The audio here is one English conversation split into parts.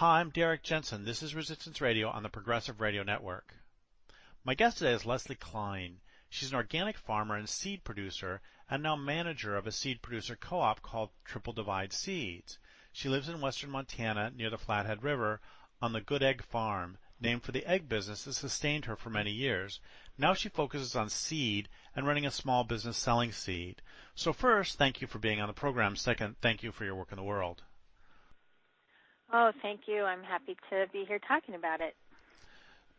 Hi, I'm Derrick Jensen. This is Resistance Radio on the Progressive Radio Network. My guest today is Leslie Kline. She's an organic farmer and seed producer and now manager of a seed producer co-op called Triple Divide Seeds. She lives in western Montana near the Flathead River on the Good Egg Farm, named for the egg business that sustained her for many years. Now she focuses on seed and running a small business selling seed. So first, thank you for being on the program. Second, thank you for your work in the world. Oh, thank you. I'm happy to be here talking about it.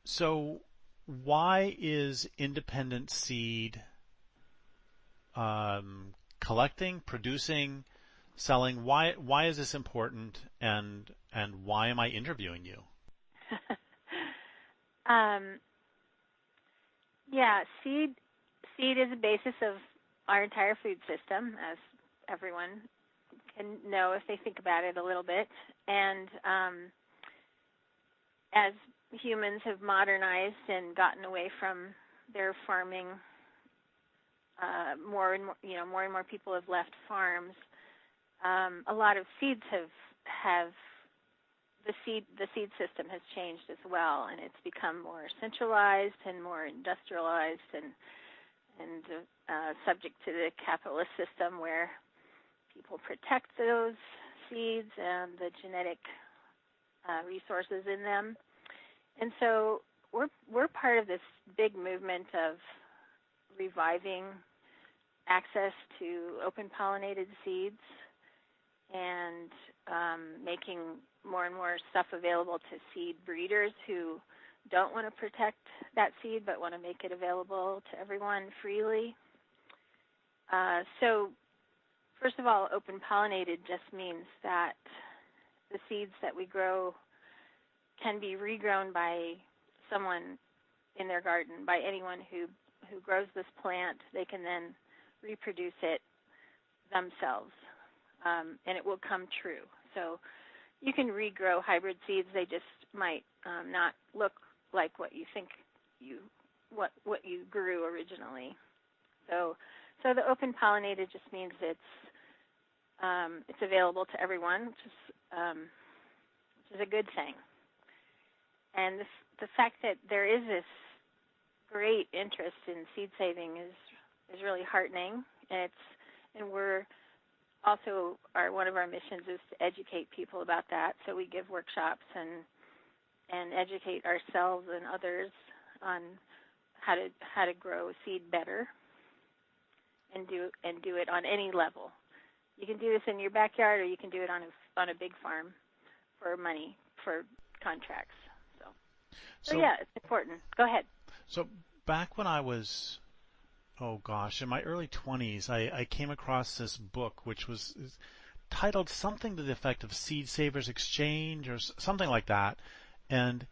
So why is independent seed collecting, producing, selling, why is this important, and why am I interviewing you? Seed is the basis of our entire food system, as everyone can know if they think about it a little bit. And as humans have modernized and gotten away from their farming, more and more people have left farms. A lot of seeds have the seed system has changed as well, and it's become more centralized and more industrialized and subject to the capitalist system where people protect those seeds and the genetic resources in them. And so we're part of this big movement of reviving access to open-pollinated seeds and making more and more stuff available to seed breeders who don't want to protect that seed but want to make it available to everyone freely. So first of all, open-pollinated just means that the seeds that we grow can be regrown by someone in their garden, by anyone who grows this plant. They can then reproduce it themselves, and it will come true. So you can regrow hybrid seeds. They just might not look like what you think what you grew originally. So the open-pollinated just means it's available to everyone, which is a good thing. And the fact that there is this great interest in seed saving is really heartening. And we're also one of our missions is to educate people about that. So we give workshops and educate ourselves and others on how to grow seed better and do it on any level. You can do this in your backyard, or you can do it on a big farm for money, for contracts. So yeah, it's important. Go ahead. So back when I was, in my early 20s, I came across this book which was titled something to the effect of Seed Savers Exchange or something like that. And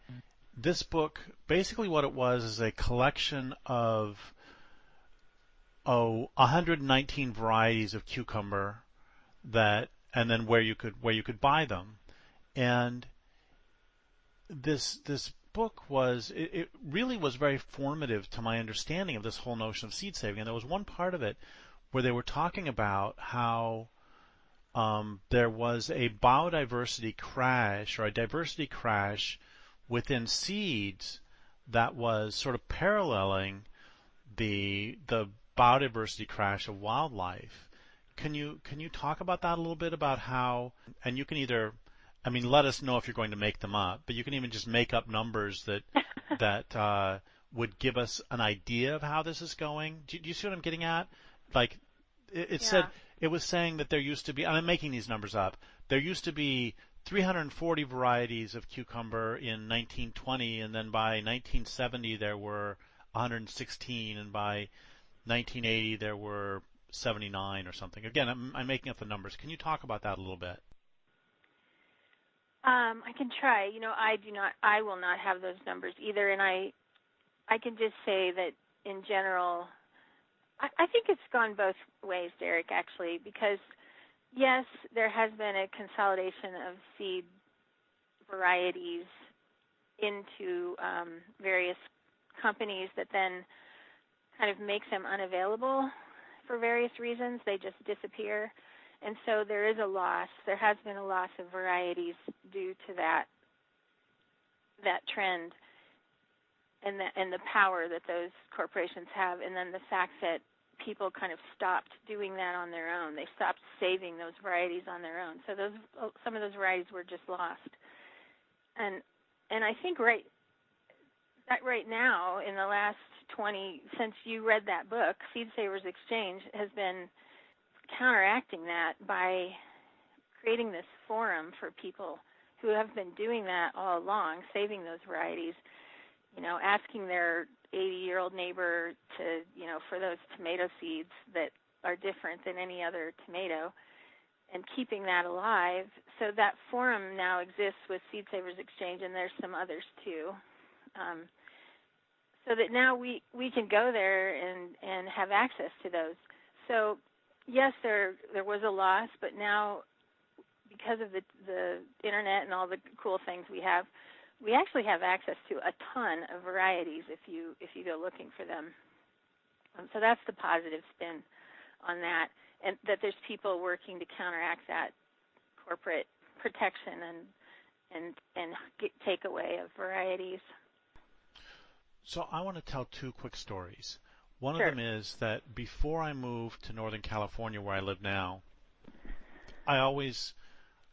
this book, basically what it was is a collection of 119 varieties of cucumber and then where you could buy them. And this book it really was very formative to my understanding of this whole notion of seed saving. And there was one part of it where they were talking about how there was a biodiversity crash or a diversity crash within seeds that was sort of paralleling the biodiversity crash of wildlife. Can you talk about that a little bit, about how, and you can either, let us know if you're going to make them up, but you can even just make up numbers that would give us an idea of how this is going. Do you see what I'm getting at? Like, it said, it was saying that there used to be, and I'm making these numbers up, there used to be 340 varieties of cucumber in 1920, and then by 1970 there were 116, and by 1980 there were 79 or something. Again, I'm making up the numbers. Can you talk about that a little bit? I can try. I will not have those numbers either, and I can just say that in general, I think it's gone both ways, Derrick, actually, because yes, there has been a consolidation of seed varieties into various companies that then kind of makes them unavailable for various reasons. They just disappear. And so there is a loss. There has been a loss of varieties due to that that trend and the power that those corporations have, and then the fact that people kind of stopped doing that on their own. They stopped saving those varieties on their own. So some of those varieties were just lost. And I think right now, in the last since you read that book, Seed Savers Exchange has been counteracting that by creating this forum for people who have been doing that all along, saving those varieties, asking their 80-year-old neighbor to, for those tomato seeds that are different than any other tomato, and keeping that alive. So that forum now exists with Seed Savers Exchange, and there's some others too. So that now we can go there and have access to those. So yes, there was a loss, but now because of the internet and all the cool things we actually have access to a ton of varieties if you go looking for them. So that's the positive spin on that, and that there's people working to counteract that corporate protection and take away of varieties. So I want to tell two quick stories. One Sure. of them is that before I moved to Northern California, where I live now, I always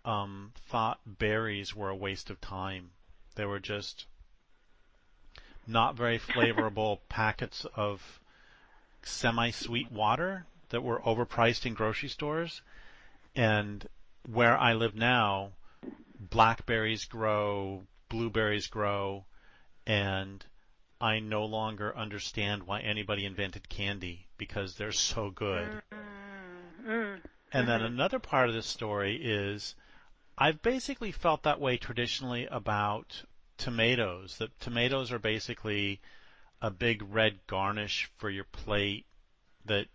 thought berries were a waste of time. They were just not very flavorful packets of semi-sweet water that were overpriced in grocery stores. And where I live now, blackberries grow, blueberries grow, and I no longer understand why anybody invented candy because they're so good. And then another part of this story is I've basically felt that way traditionally about tomatoes, that tomatoes are basically a big red garnish for your plate that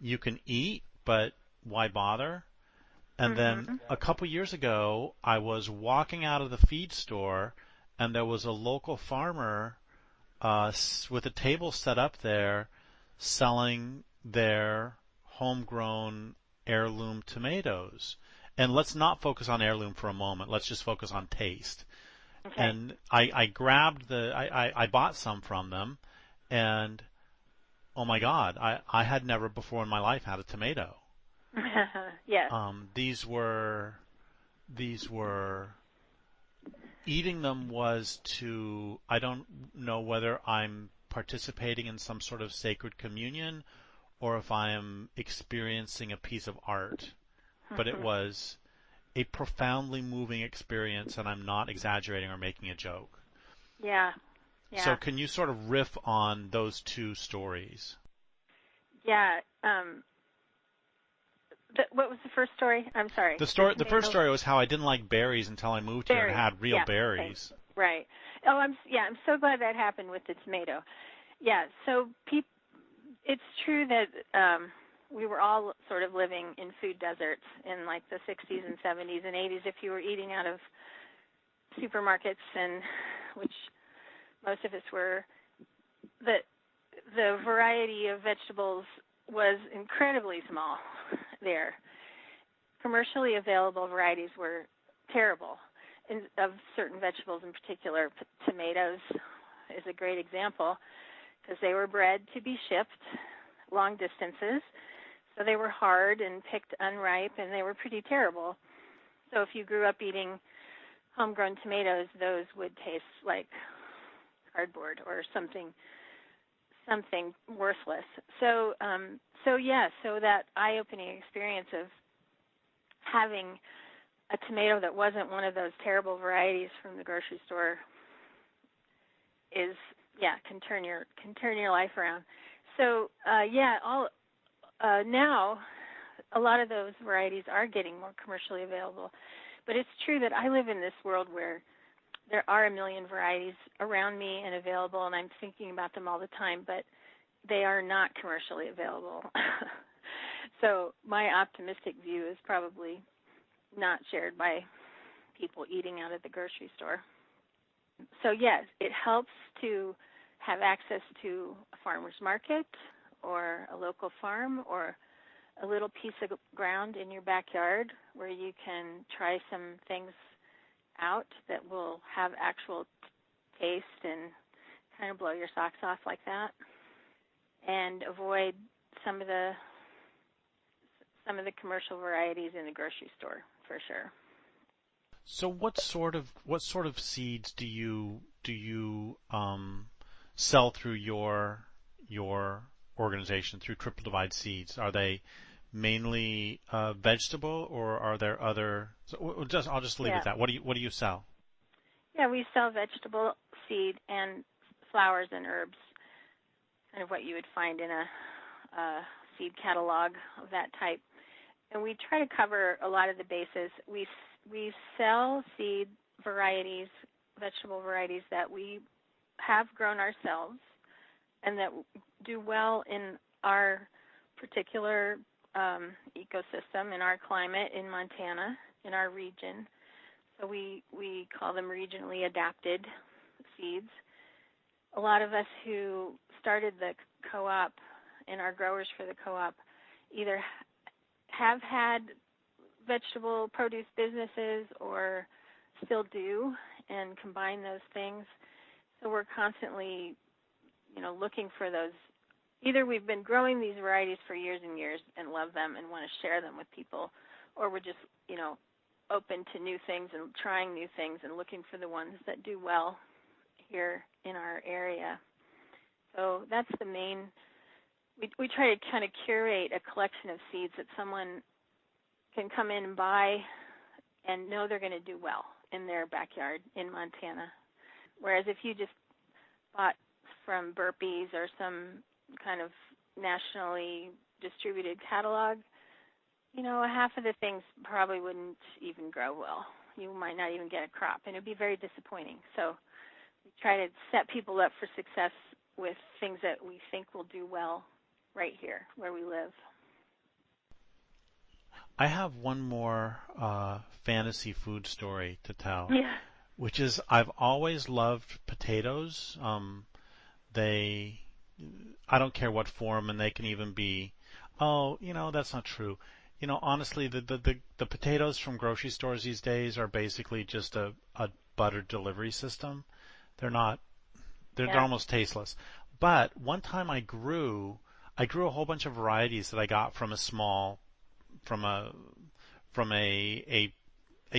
you can eat, but why bother? And then a couple years ago, I was walking out of the feed store, and there was a local farmer with a table set up there selling their homegrown heirloom tomatoes. And let's not focus on heirloom for a moment. Let's just focus on taste. Okay. And I grabbed I bought some from them, and oh my God, I had never before in my life had a tomato. Yes. These were eating them was to, I don't know whether I'm participating in some sort of sacred communion or if I am experiencing a piece of art. But it was a profoundly moving experience, and I'm not exaggerating or making a joke. Yeah. So can you sort of riff on those two stories? Yeah. What was the first story? I'm sorry. The first story was how I didn't like berries until I moved here and had real berries. Right. Oh, I'm so glad that happened with the tomato. Yeah. So it's true that we were all sort of living in food deserts in like the 60s and 70s and 80s. If you were eating out of supermarkets, and which most of us were, the variety of vegetables was incredibly small there. Commercially available varieties were terrible, of certain vegetables in particular. Tomatoes is a great example because they were bred to be shipped long distances, so they were hard and picked unripe, and they were pretty terrible. So if you grew up eating homegrown tomatoes, those would taste like cardboard or something worthless. So that eye-opening experience of having a tomato that wasn't one of those terrible varieties from the grocery store can turn your life around. So now a lot of those varieties are getting more commercially available, but it's true that I live in this world where there are a million varieties around me and available, and I'm thinking about them all the time, but they are not commercially available. So my optimistic view is probably not shared by people eating out at the grocery store. So yes, it helps to have access to a farmer's market or a local farm or a little piece of ground in your backyard where you can try some things out that will have actual taste and kind of blow your socks off like that, and avoid some of the commercial varieties in the grocery store for sure. So what sort of seeds do you sell through your organization, through Triple Divide Seeds? Are they mainly vegetable, or are there other? So I'll just leave it at that. What do you sell? Yeah, we sell vegetable seed and flowers and herbs, kind of what you would find in a seed catalog of that type. And we try to cover a lot of the bases. We sell seed varieties, vegetable varieties that we have grown ourselves and that do well in our particular ecosystem, in our climate, in Montana, in our region. So we call them regionally adapted seeds. A lot of us who started the co-op and are growers for the co-op either have had vegetable produce businesses or still do and combine those things. So we're constantly, looking for those. Either we've been growing these varieties for years and years and love them and want to share them with people, or we're just, open to new things and trying new things and looking for the ones that do well here in our area. So that's the main. We try to kind of curate a collection of seeds that someone can come in and buy and know they're going to do well in their backyard in Montana. Whereas if you just bought from Burpees or some kind of nationally distributed catalog, half of the things probably wouldn't even grow well. You might not even get a crop, and it would be very disappointing. So we try to set people up for success with things that we think will do well right here where we live. I have one more fantasy food story to tell, which is I've always loved potatoes. I don't care what form, and they can even be, that's not true. Honestly, the potatoes from grocery stores these days are basically just a buttered delivery system. They're almost tasteless. But one time I grew a whole bunch of varieties that I got from a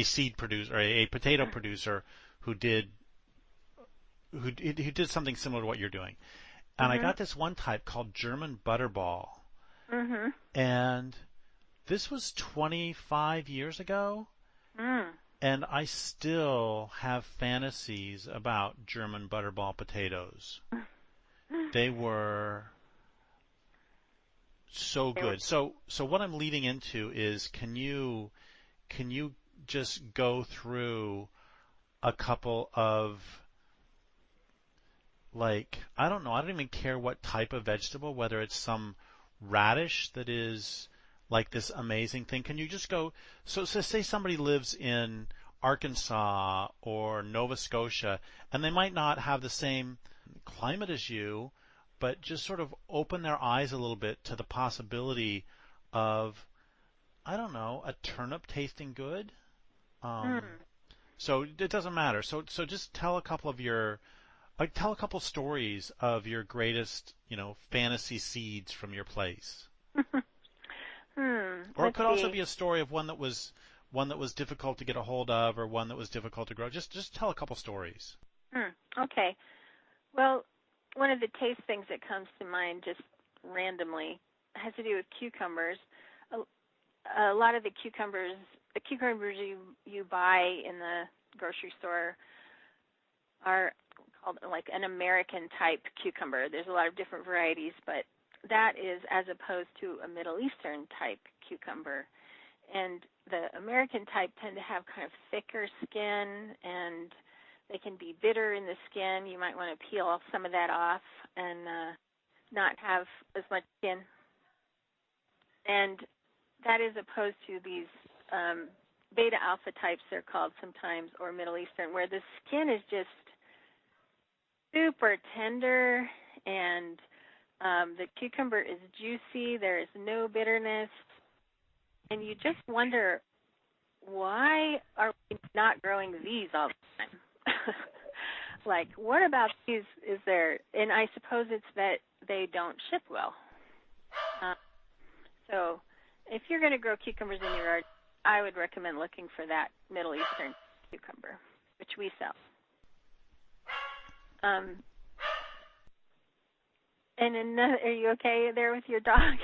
seed producer, or a potato producer who did something similar to what you're doing. And I got this one type called German Butterball. Mm-hmm. And this was 25 years ago. And I still have fantasies about German Butterball potatoes. They were so good. So what I'm leading into is, can you just go through a couple of, I don't know, I don't even care what type of vegetable, whether it's some radish that is like this amazing thing. Can you just go, so say somebody lives in Arkansas or Nova Scotia, and they might not have the same climate as you, but just sort of open their eyes a little bit to the possibility of, I don't know, a turnip tasting good. So it doesn't matter. So just tell a couple stories of your greatest, fantasy seeds from your place. Or it could also be a story of one that was difficult to get a hold of, or one that was difficult to grow. Just tell a couple stories. Okay. Well, one of the taste things that comes to mind just randomly has to do with cucumbers. A lot of the cucumbers you buy in the grocery store are called like an American type cucumber. There's a lot of different varieties, but that is as opposed to a Middle Eastern type cucumber. And the American type tend to have kind of thicker skin, and they can be bitter in the skin. You might want to peel off some of that off and not have as much skin. And that is opposed to these beta alpha types, they're called sometimes, or Middle Eastern, where the skin is just super tender, and the cucumber is juicy. There is no bitterness. And you just wonder, why are we not growing these all the time? like, what about these is there? And I suppose it's that they don't ship well. So if you're going to grow cucumbers in your yard, I would recommend looking for that Middle Eastern cucumber, which we sell. And another, are you okay there with your dog?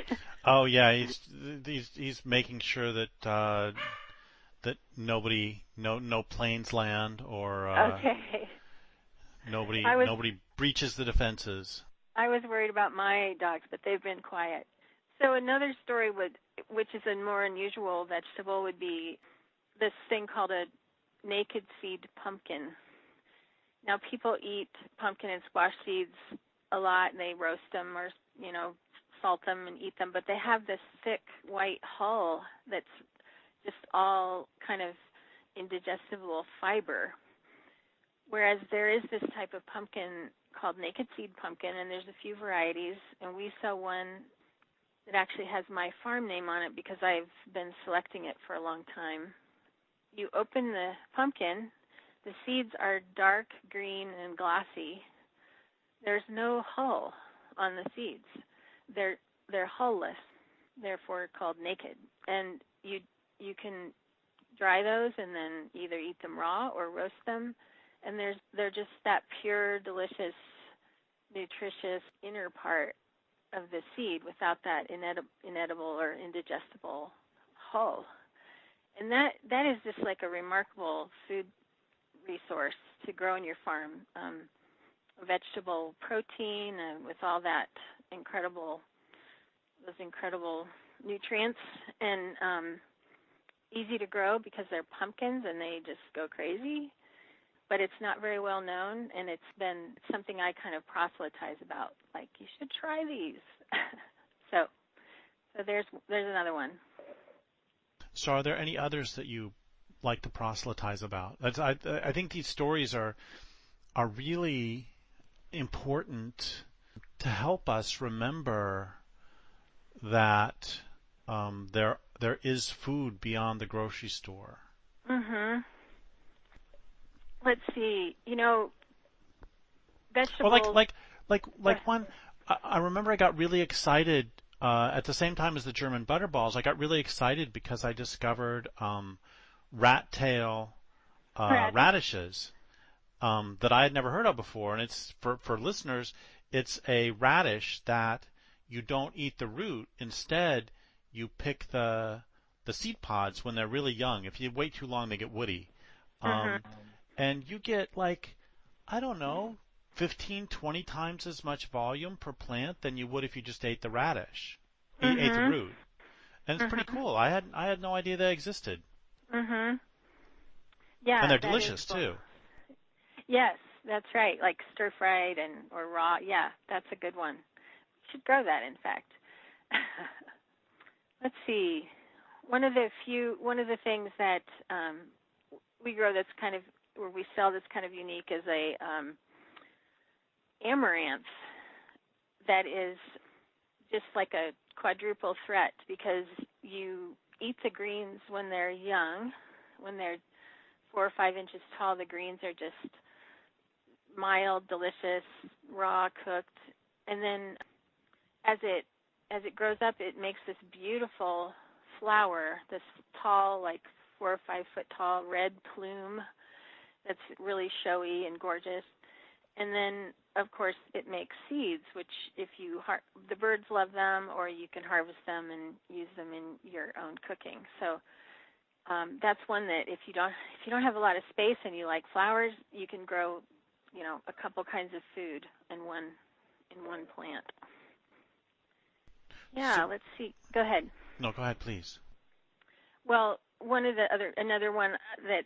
Oh yeah, he's making sure that that no planes land or Okay. nobody breaches the defenses. I was worried about my dogs, but they've been quiet. So another story which is a more unusual vegetable, would be this thing called a naked seed pumpkin. Now people eat pumpkin and squash seeds a lot, and they roast them or salt them and eat them, but they have this thick white hull that's just all kind of indigestible fiber. Whereas there is this type of pumpkin called naked seed pumpkin, and there's a few varieties, and we sell one that actually has my farm name on it because I've been selecting it for a long time. You open the pumpkin, the seeds are dark green and glossy. There's no hull on the seeds. They're hull-less, therefore called naked. And you can dry those and then either eat them raw or roast them. And they're just that pure, delicious, nutritious inner part of the seed without that inedible or indigestible hull. And that is just like a remarkable food resource to grow in your farm. Vegetable protein with all those incredible nutrients, and easy to grow because they're pumpkins and they just go crazy. But it's not very well known, and it's been something I kind of proselytize about. Like, you should try these. so there's another one. So are there any others that you like to proselytize about? I think these stories are really important to help us remember that there is food beyond the grocery store. Mm-hmm. Let's see. Vegetables. Well, like one. I remember I got really excited at the same time as the German butterballs. I got really excited because I discovered rat tail radishes that I had never heard of before. And it's for listeners, it's a radish that you don't eat the root. Instead, you pick the seed pods when they're really young. If you wait too long, they get woody. And you get 15, 20 times as much volume per plant than you would if you just ate the radish, ate the root. And it's pretty cool. I had no idea they existed. Yeah. And they're delicious too. Yes, that's right. Like stir fried or raw. Yeah, that's a good one. We should grow that, in fact. Let's see. One of the things that we grow that's kind of, where we sell that's kind of unique, is a amaranth that is just like a quadruple threat, because you eat the greens when they're young. When they're 4 or 5 inches tall, the greens are just mild, delicious, raw, cooked. And then as it grows up, it makes this beautiful flower, this tall, like 4 or 5 foot tall red plume that's really showy and gorgeous. And then, of course, it makes seeds, which the birds love them, or you can harvest them and use them in your own cooking. So that's one that if you don't have a lot of space and you like flowers, you can grow, a couple kinds of food in one plant. Yeah, so, let's see. Go ahead. No, go ahead, please. Well, another one that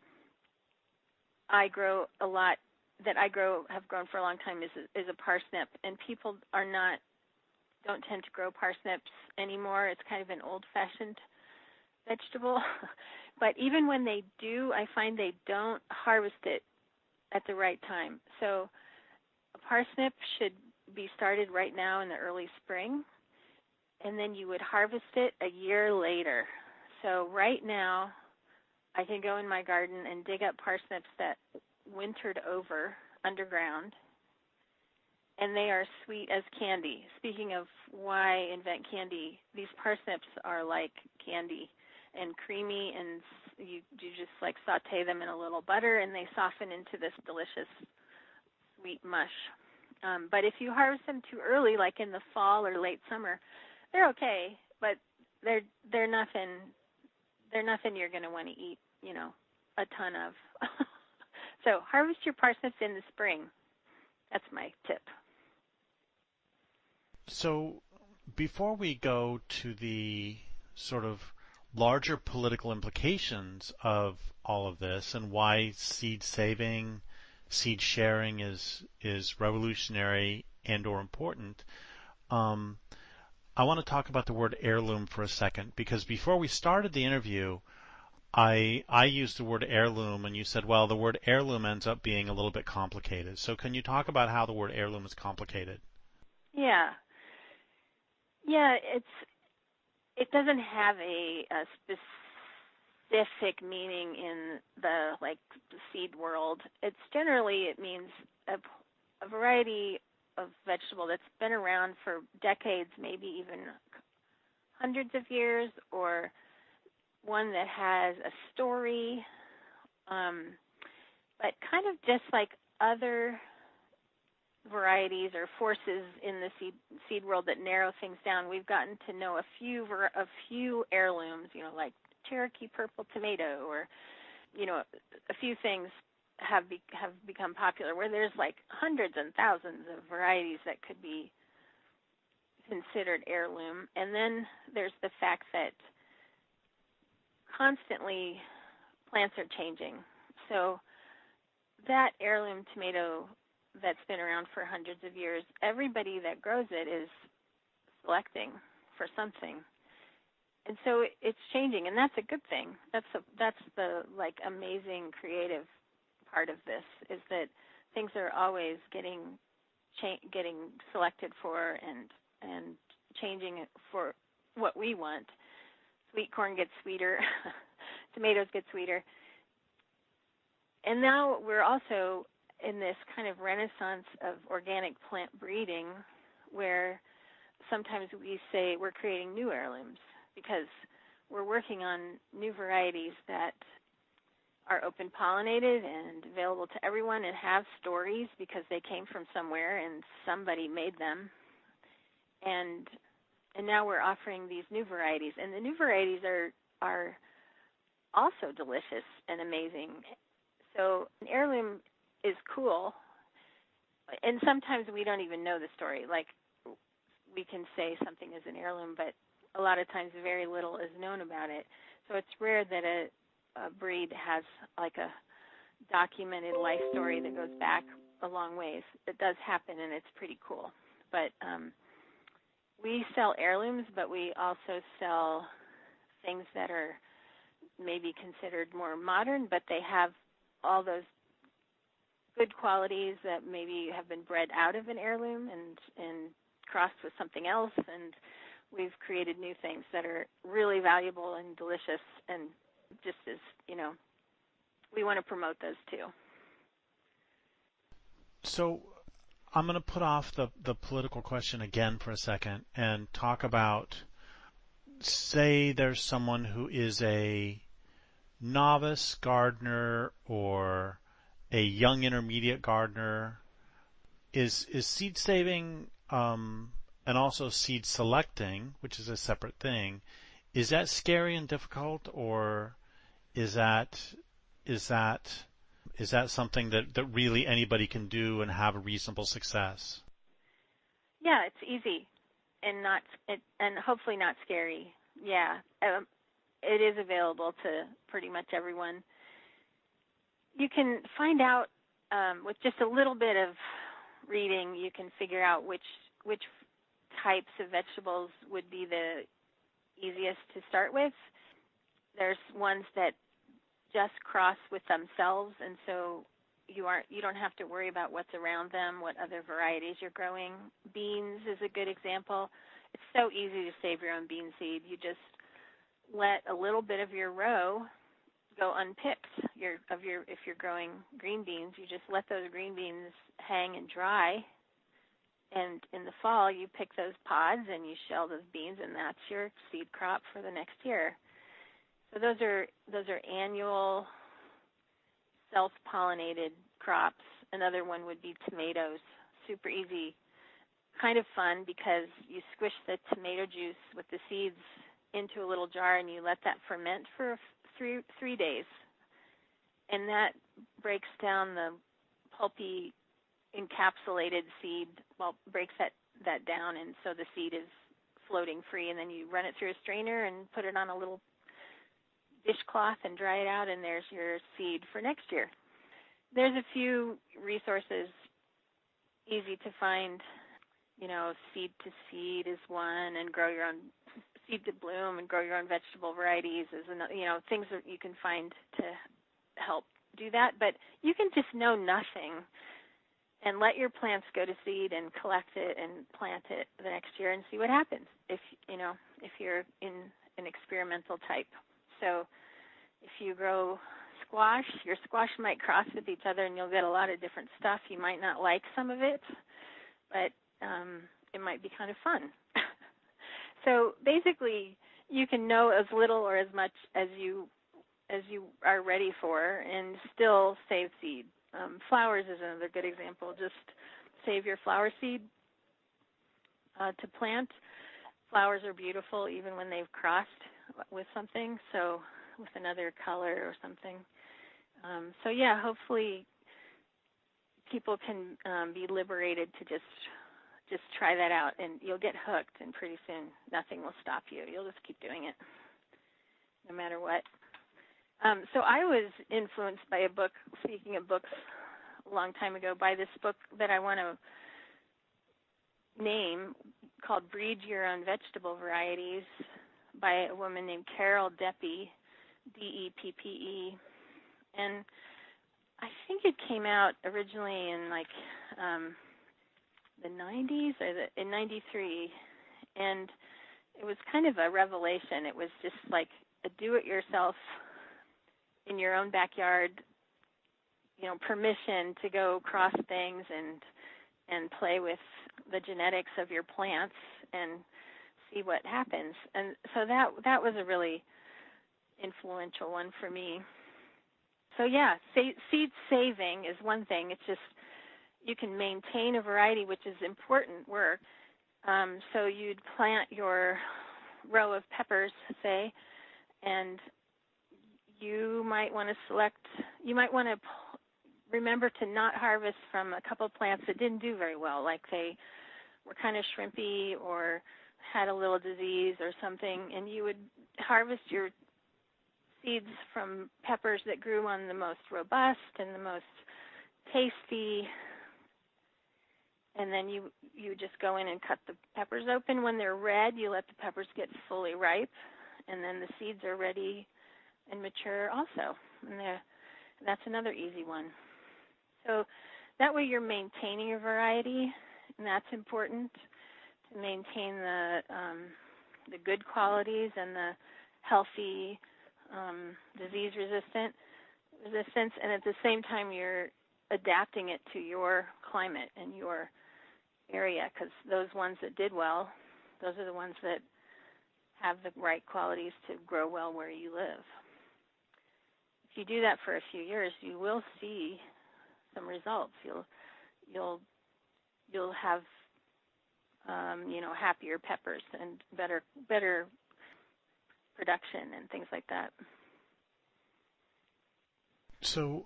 I grow a lot, have grown for a long time, is a parsnip, and people don't tend to grow parsnips anymore. It's kind of an old-fashioned vegetable, but even when they do, I find they don't harvest it at the right time. So a parsnip should be started right now in the early spring, and then you would harvest it a year later. So right now, I can go in my garden and dig up parsnips that wintered over underground, and they are sweet as candy. Speaking of why invent candy, these parsnips are like candy and creamy, and you just like saute them in a little butter, and they soften into this delicious sweet mush. But if you harvest them too early, like in the fall or late summer, they're okay, but they're nothing. They're nothing you're going to want to eat, a ton of. So harvest your parsnips in the spring. That's my tip. So before we go to the sort of larger political implications of all of this and why seed saving, seed sharing is revolutionary and or important, I want to talk about the word heirloom for a second, because before we started the interview, I used the word heirloom, and you said, well, the word heirloom ends up being a little bit complicated. So can you talk about how the word heirloom is complicated? Yeah. Yeah, it doesn't have a specific meaning in the seed world. It means a variety of vegetable that's been around for decades, maybe even hundreds of years, or one that has a story, but kind of just like other varieties or forces in the seed world that narrow things down. We've gotten to know a few heirlooms, like Cherokee purple tomato, or a few things have become popular, where there's like hundreds and thousands of varieties that could be considered heirloom. And then there's the fact that constantly plants are changing. So that heirloom tomato that's been around for hundreds of years, everybody that grows it is selecting for something. And so it's changing, and that's a good thing. That's the amazing creative part of this, is that things are always getting selected for and changing for what we want. Sweet corn gets sweeter, tomatoes get sweeter. And now we're also in this kind of renaissance of organic plant breeding, where sometimes we say we're creating new heirlooms because we're working on new varieties that are open-pollinated and available to everyone and have stories because they came from somewhere and somebody made them. And now we're offering these new varieties. And the new varieties are also delicious and amazing. So an heirloom is cool. And sometimes we don't even know the story. Like, we can say something is an heirloom, but a lot of times very little is known about it. So it's rare that a breed has like a documented life story that goes back a long ways. It does happen, and it's pretty cool. But we sell heirlooms, but we also sell things that are maybe considered more modern, but they have all those good qualities that maybe have been bred out of an heirloom and crossed with something else. And we've created new things that are really valuable and delicious, and just as, we want to promote those too. So I'm going to put off the political question again for a second and talk about, say there's someone who is a novice gardener or a young intermediate gardener. Is seed saving and also seed selecting, which is a separate thing, is that scary and difficult, or is that something that really anybody can do and have a reasonable success? Yeah, it's easy and hopefully not scary. Yeah, it is available to pretty much everyone. You can find out with just a little bit of reading. You can figure out which types of vegetables would be the easiest to start with. There's ones that just cross with themselves, and so you don't have to worry about what's around them, what other varieties you're growing. Beans is a good example. It's so easy to save your own bean seed. You just let a little bit of your row go unpicked. if you're growing green beans, you just let those green beans hang and dry, and in the fall you pick those pods and you shell those beans, and that's your seed crop for the next year. So those are annual self-pollinated crops. Another one would be tomatoes. Super easy, kind of fun, because you squish the tomato juice with the seeds into a little jar and you let that ferment for 3 days. And that breaks down the pulpy encapsulated seed, breaks that down, and so the seed is floating free, and then you run it through a strainer and put it on a little dishcloth and dry it out, and there's your seed for next year. There's a few resources easy to find. Seed to seed is one, and grow your own seed to bloom and grow your own vegetable varieties is another, things that you can find to help do that. But you can just know nothing and let your plants go to seed and collect it and plant it the next year and see what happens if you're in an experimental type. So if you grow squash, your squash might cross with each other and you'll get a lot of different stuff. You might not like some of it, but it might be kind of fun. So basically, you can know as little or as much as you are ready for and still save seed. Flowers is another good example. Just save your flower seed to plant. Flowers are beautiful even when they've crossed with something, so with another color or something. So yeah, hopefully people can be liberated to just try that out, and you'll get hooked, and pretty soon nothing will stop you. You'll just keep doing it no matter what. So I was influenced by a book, speaking of books, a long time ago, by this book that I want to name called Breed Your Own Vegetable Varieties by a woman named Carol Deppe, D-E-P-P-E. And I think it came out originally in the 90s or in 93, and it was kind of a revelation. It was just like a do-it-yourself in your own backyard, permission to go cross things and play with the genetics of your plants and see what happens. And so that was a really influential one for me. So yeah, seed saving is one thing. It's just you can maintain a variety, which is important work. So you'd plant your row of peppers, say, and you might want to remember to not harvest from a couple of plants that didn't do very well, like they were kind of shrimpy or had a little disease or something, and you would harvest your seeds from peppers that grew on the most robust and the most tasty, and then you just go in and cut the peppers open. When they're red, you let the peppers get fully ripe, and then the seeds are ready and mature also. And that's another easy one. So that way you're maintaining your variety, and that's important to maintain the good qualities and the healthy disease resistance, and at the same time you're adapting it to your climate and your area, because those ones that did well, those are the ones that have the right qualities to grow well where you live. If you do that for a few years, you will see some results. You'll have happier peppers and better production and things like that. So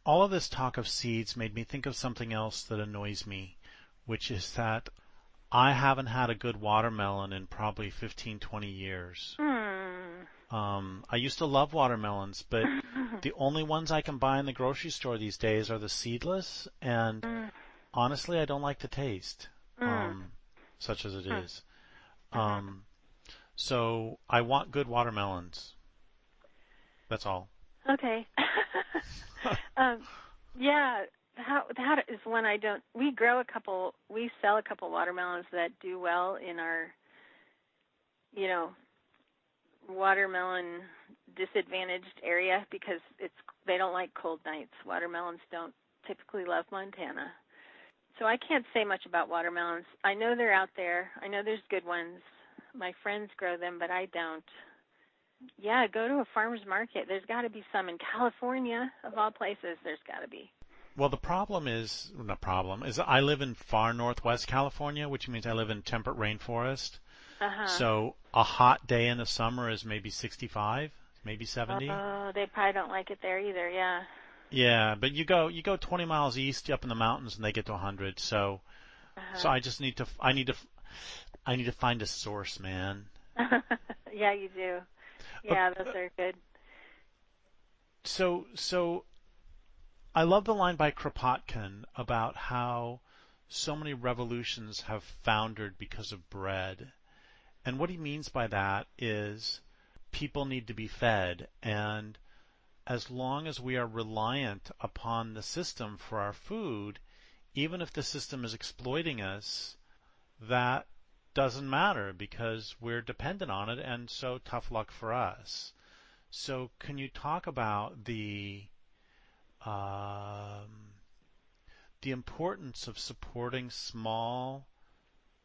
all of this talk of seeds made me think of something else that annoys me, which is that I haven't had a good watermelon in probably 15, 20 years. I used to love watermelons, but the only ones I can buy in the grocery store these days are the seedless, and honestly, I don't like the taste, such as it is. So I want good watermelons. That's all. Okay. Yeah, that is one I don't. We sell a couple watermelons that do well in our, watermelon disadvantaged area, because it's they don't like cold nights. Watermelons don't typically love Montana. So I can't say much about watermelons. I know they're out there. I know there's good ones. My friends grow them, but I don't. Yeah, go to a farmer's market. There's got to be some in California, of all places. There's got to be. Well, the problem is, not problem, is I live in far northwest California, which means I live in temperate rainforest. Uh-huh. So a hot day in the summer is maybe 65, maybe 70. Oh, they probably don't like it there either, yeah. Yeah, but you go 20 miles east up in the mountains and they get to 100. So I just need to I need to find a source, man. Yeah, you do. Yeah, those are good. So I love the line by Kropotkin about how so many revolutions have foundered because of bread. And what he means by that is people need to be fed, and as long as we are reliant upon the system for our food, even if the system is exploiting us, that doesn't matter because we're dependent on it, and so tough luck for us. So can you talk about the importance of supporting small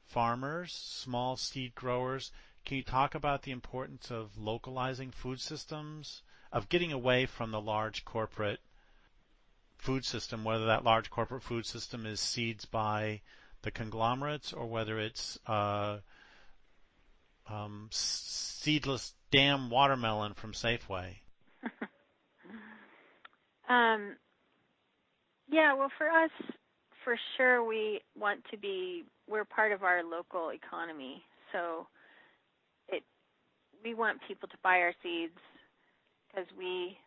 farmers, small seed growers? Can you talk about the importance of localizing food systems, of getting away from the large corporate food system, whether that large corporate food system is seeds by the conglomerates or whether it's seedless damn watermelon from Safeway? Yeah, well, for us, for sure, we're part of our local economy. So we want people to buy our seeds because we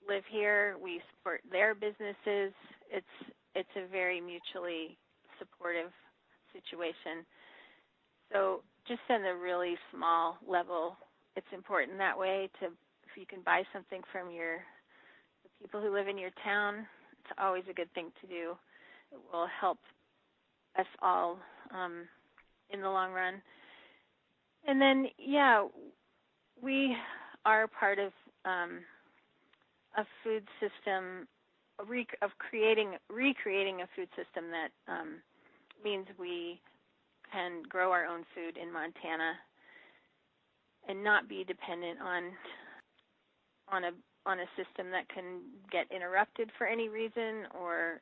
live here. We support their businesses. It's a very mutually supportive situation. So just on a really small level, it's important that way if you can buy something from the people who live in your town, it's always a good thing to do. It will help us all in the long run. And then, yeah, we are part of a food system, recreating a food system that means we can grow our own food in Montana and not be dependent on a system that can get interrupted for any reason or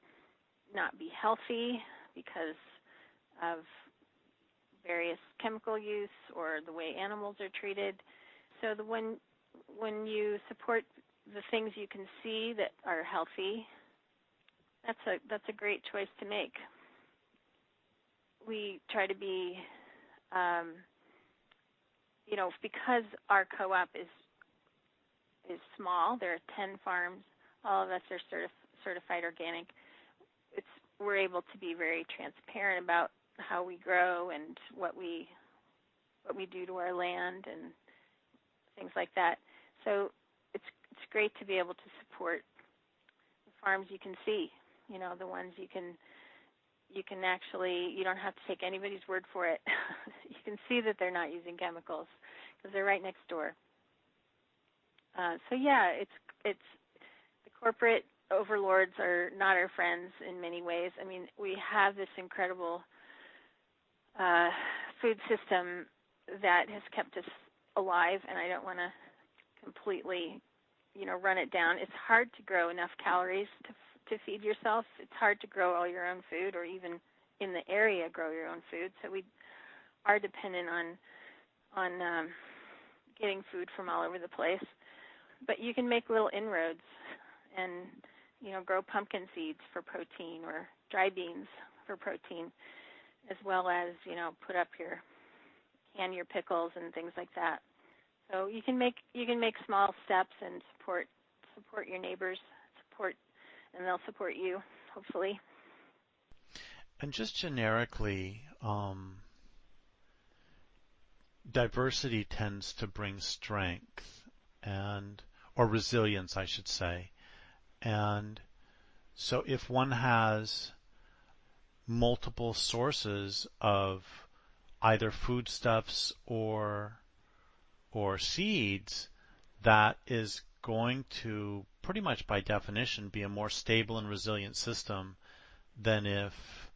not be healthy because of various chemical use or the way animals are treated. So when you support the things you can see that are healthy, that's a great choice to make. We try to be, because our co-op is small. There are 10 farms. All of us are certified organic. We're able to be very transparent about how we grow and what we do to our land and things like that. So it's great to be able to support the farms you can see. The ones you can actually, you don't have to take anybody's word for it. You can see that they're not using chemicals because they're right next door. So yeah, it's the corporate overlords are not our friends in many ways. I mean, we have this incredible food system that has kept us alive, and I don't want to completely, run it down. It's hard to grow enough calories to feed yourself. It's hard to grow all your own food, or even in the area grow your own food. So we are dependent on getting food from all over the place. But you can make little inroads and, grow pumpkin seeds for protein or dry beans for protein, as well as, can your pickles and things like that. So you can make small steps and support your neighbors, and they'll support you, hopefully. And just generically, diversity tends to bring strength or resilience, I should say. And so if one has multiple sources of either foodstuffs or seeds, that is going to pretty much by definition be a more stable and resilient system than if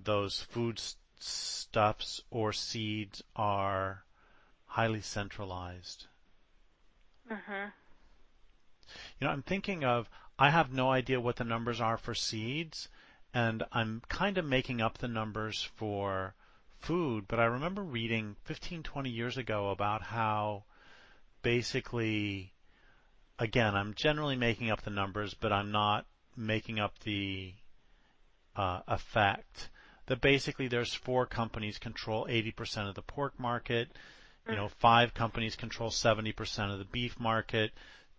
those foodstuffs or seeds are highly centralized. Mm-hmm. I'm thinking of, I have no idea what the numbers are for seeds, and I'm kind of making up the numbers for food, but I remember reading 15, 20 years ago about how basically, again, I'm generally making up the numbers, but I'm not making up the effect. That basically there's 4 companies control 80% of the pork market, 5 companies control 70% of the beef market,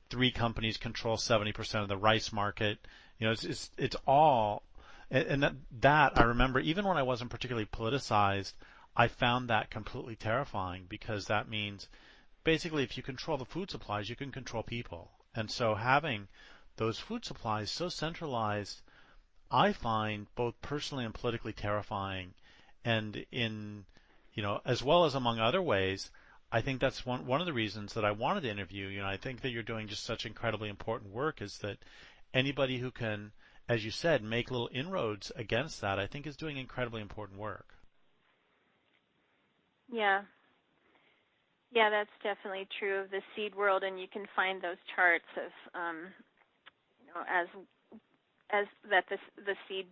3 companies control 70% of the rice market. It's all, and that I remember even when I wasn't particularly politicized, I found that completely terrifying, because that means basically if you control the food supplies, you can control people. And so having those food supplies so centralized, I find both personally and politically terrifying. And as well as among other ways, I think that's one of the reasons that I wanted to interview. I think that you're doing just such incredibly important work, is that anybody who can, as you said, make little inroads against that, I think is doing incredibly important work. Yeah. Yeah, that's definitely true of the seed world, and you can find those charts of, as that the seed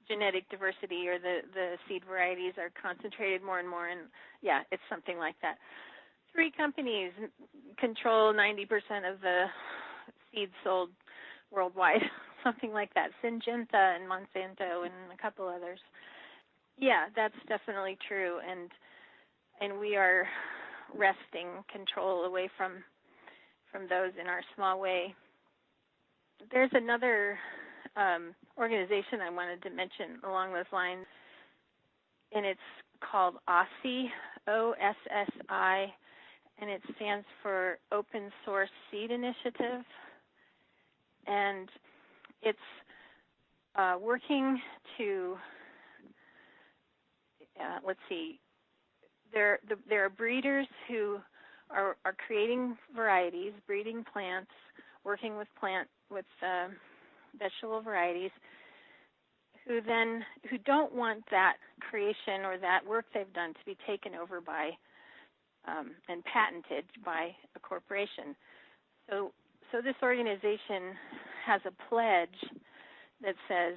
genetic diversity or the seed varieties are concentrated more and more, and yeah, it's something like that. 3 companies control 90% of the seeds sold worldwide, something like that. Syngenta and Monsanto and a couple others. Yeah, that's definitely true, and we are wresting control away from those in our small way. There's another organization I wanted to mention along those lines, and it's called OSSI, OSSI, and it stands for Open Source Seed Initiative, and it's working to, let's see, there are breeders who are creating varieties, breeding plants, working with vegetable varieties, who don't want that creation or that work they've done to be taken over by and patented by a corporation. So this organization has a pledge that says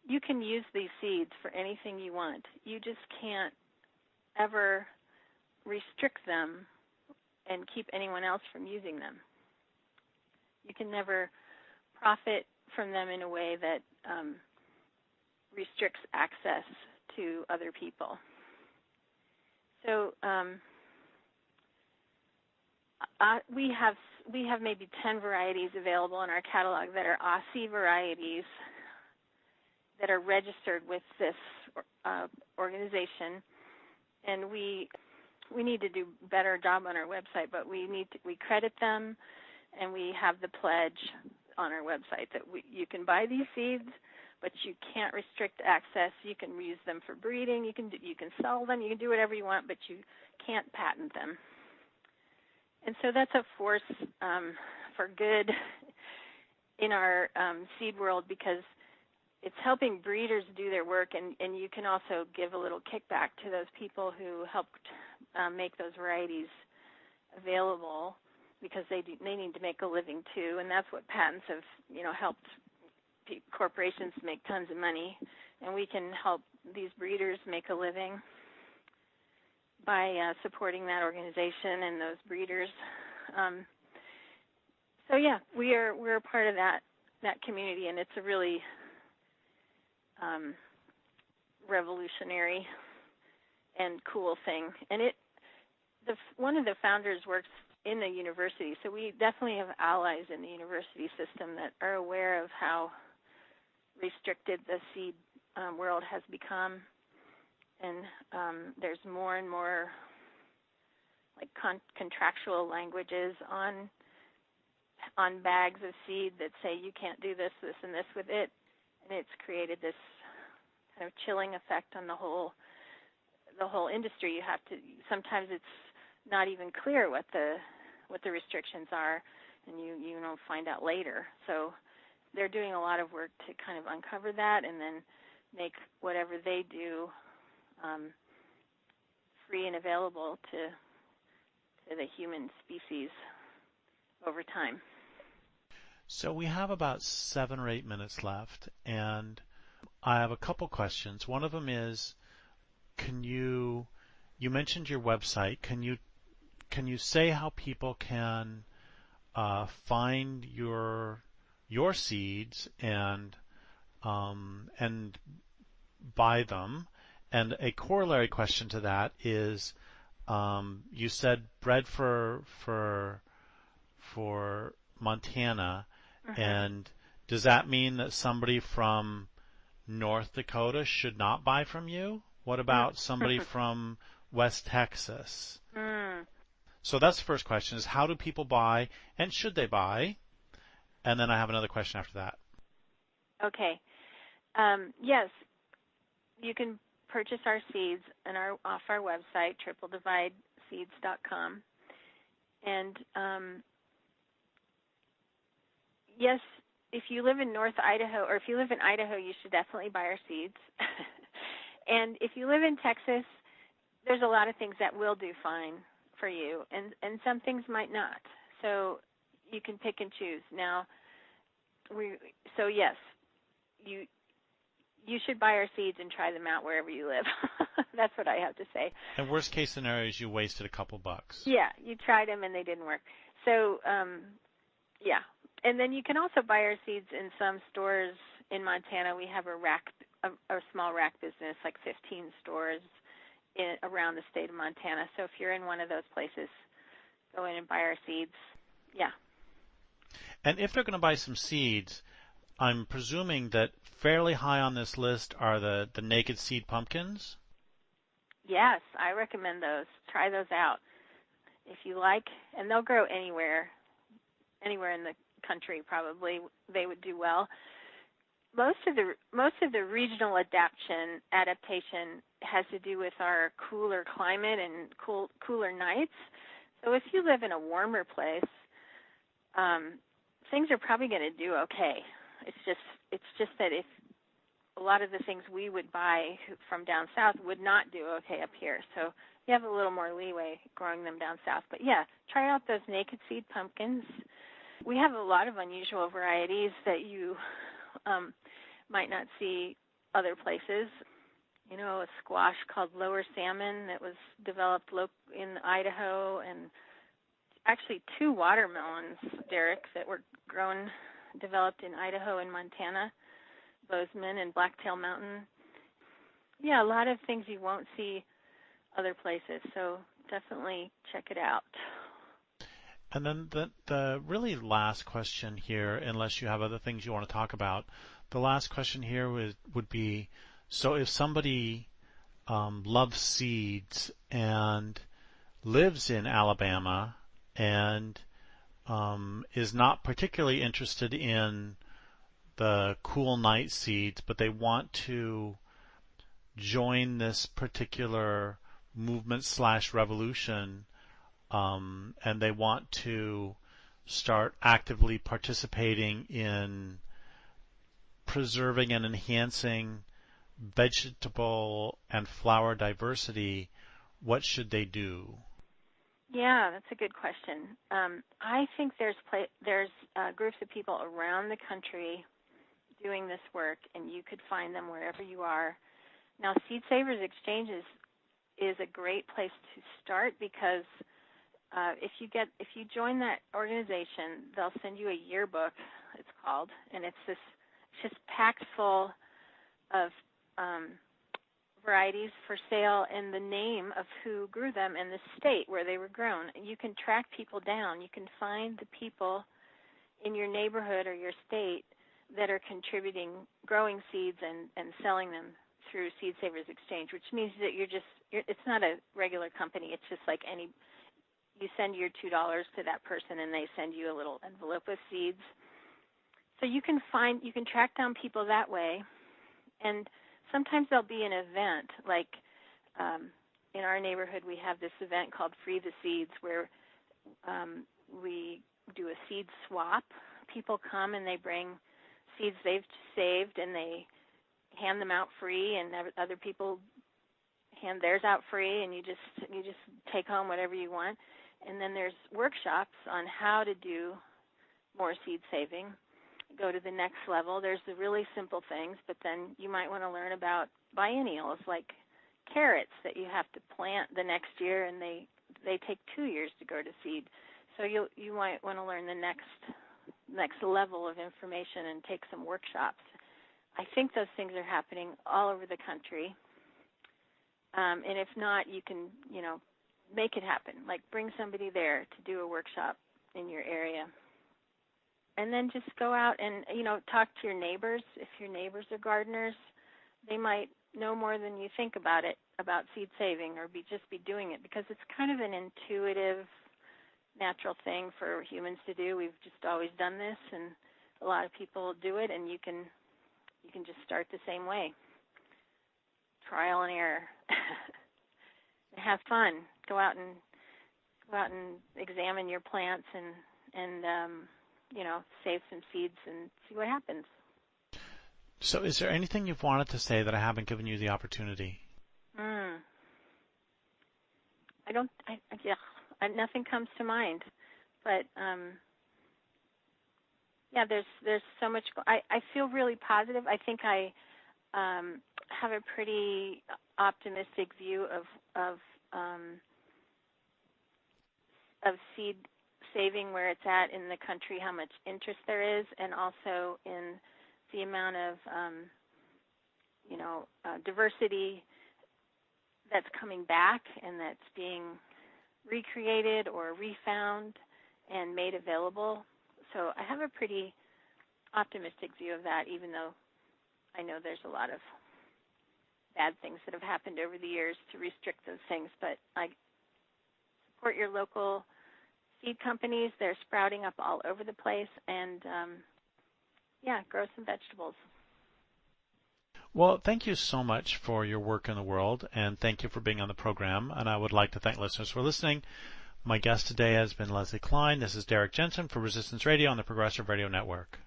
you can use these seeds for anything you want. You just can't ever restrict them and keep anyone else from using them. You can never profit from them in a way that restricts access to other people. So we have maybe 10 varieties available in our catalog that are OSSI varieties that are registered with this organization, and we need to do a better job on our website, but we credit them, and we have the pledge on our website that you can buy these seeds, but you can't restrict access. You can use them for breeding. You can sell them. You can do whatever you want, but you can't patent them. And so that's a force for good in our seed world, because it's helping breeders do their work, and you can also give a little kickback to those people who helped make those varieties available, because they need to make a living too, and that's what patents have helped corporations make tons of money, and we can help these breeders make a living by supporting that organization and those breeders. So yeah, we're a part of that community, and it's a really revolutionary and cool thing. And one of the founders works in the university, so we definitely have allies in the university system that are aware of how restricted the seed world has become, and there's more and more like contractual languages on bags of seed that say you can't do this, this, and this with it, and it's created this kind of chilling effect on the whole industry. Sometimes it's not even clear what the what the restrictions are, and you know, find out later. So they're doing a lot of work to kind of uncover that and then make whatever they do free and available to the human species over time. So we have about 7 or 8 minutes left, and I have a couple questions. One of them is, you mentioned your website. Can you say how people can find your seeds and buy them? And a corollary question to that is, you said bred for Montana, and does that mean that somebody from North Dakota should not buy from you? What about somebody from West Texas? So that's the first question, is how do people buy, and should they buy? And then I have another question after that. Okay. Yes, you can purchase our seeds off our website, trippledivideseeds.com. And yes, if you live in North Idaho, or if you live in Idaho, you should definitely buy our seeds. And if you live in Texas, there's a lot of things that will do fine for you, and some things might not. So you can pick and choose. Now, yes, you should buy our seeds and try them out wherever you live. That's what I have to say. And worst case scenario is you wasted a couple bucks. Yeah, you tried them and they didn't work. So, yeah. And then you can also buy our seeds in some stores in Montana. We have a small rack business, like 15 stores around the state of Montana. So if you're in one of those places, go in and buy our seeds. Yeah. And if they're going to buy some seeds, I'm presuming that fairly high on this list are the naked seed pumpkins? Yes, I recommend those. Try those out if you like, and they'll grow anywhere in the country. Probably they would do well. Most of the regional adaptation has to do with our cooler climate and cooler nights. So if you live in a warmer place, things are probably going to do okay. It's just that if a lot of the things we would buy from down south would not do okay up here. So you have a little more leeway growing them down south. But yeah, try out those naked seed pumpkins. We have a lot of unusual varieties that you might not see other places. You know, a squash called lower salmon that was developed in Idaho, and actually 2 watermelons, Derrick, that were developed in Idaho and Montana, Bozeman and Blacktail Mountain. Yeah, a lot of things you won't see other places, so definitely check it out. And then the really last question here, unless you have other things you want to talk about, the last question here would be, so if somebody loves seeds and lives in Alabama and is not particularly interested in the cool night seeds, but they want to join this particular movement/revolution, and they want to start actively participating in preserving and enhancing vegetable and flower diversity, what should they do? Yeah, that's a good question. I think there's groups of people around the country doing this work, and you could find them wherever you are. Now, Seed Savers Exchange is a great place to start, because if you join that organization, they'll send you a yearbook, it's called, and it's just packed full of varieties for sale and the name of who grew them and the state where they were grown. You can track people down. You can find the people in your neighborhood or your state that are contributing, growing seeds and selling them through Seed Savers Exchange, which means that it's not a regular company. It's just like you send your $2 to that person and they send you a little envelope of seeds. So you can track down people that way, and sometimes there'll be an event, like in our neighborhood we have this event called Free the Seeds, where we do a seed swap. People come and they bring seeds they've saved, and they hand them out free, and other people hand theirs out free, and you just take home whatever you want. And then there's workshops on how to do more seed saving, go to the next level. There's the really simple things, but then you might want to learn about biennials, like carrots that you have to plant the next year, and they take 2 years to grow to seed. So you might want to learn the next level of information and take some workshops. I think those things are happening all over the country. And if not, you can, make it happen. Like bring somebody there to do a workshop in your area. And then just go out and, talk to your neighbors. If your neighbors are gardeners, they might know more than you think about seed saving, or just be doing it, because it's kind of an intuitive, natural thing for humans to do. We've just always done this, and a lot of people do it, and you can just start the same way. Trial and error. Have fun. Go out and examine your plants and save some seeds and see what happens. So is there anything you've wanted to say that I haven't given you the opportunity? Nothing comes to mind. But, there's so much. I feel really positive. I think I have a pretty optimistic view of seed saving, where it's at in the country, how much interest there is, and also in the amount of diversity that's coming back and that's being recreated or refound and made available. So I have a pretty optimistic view of that, even though I know there's a lot of bad things that have happened over the years to restrict those things. But I support your local seed companies. They're sprouting up all over the place, and grow some vegetables. Well, thank you so much for your work in the world, and thank you for being on the program. And I would like to thank listeners for listening. My guest today has been Leslie Kline. This is Derrick Jensen for Resistance Radio on the Progressive Radio Network.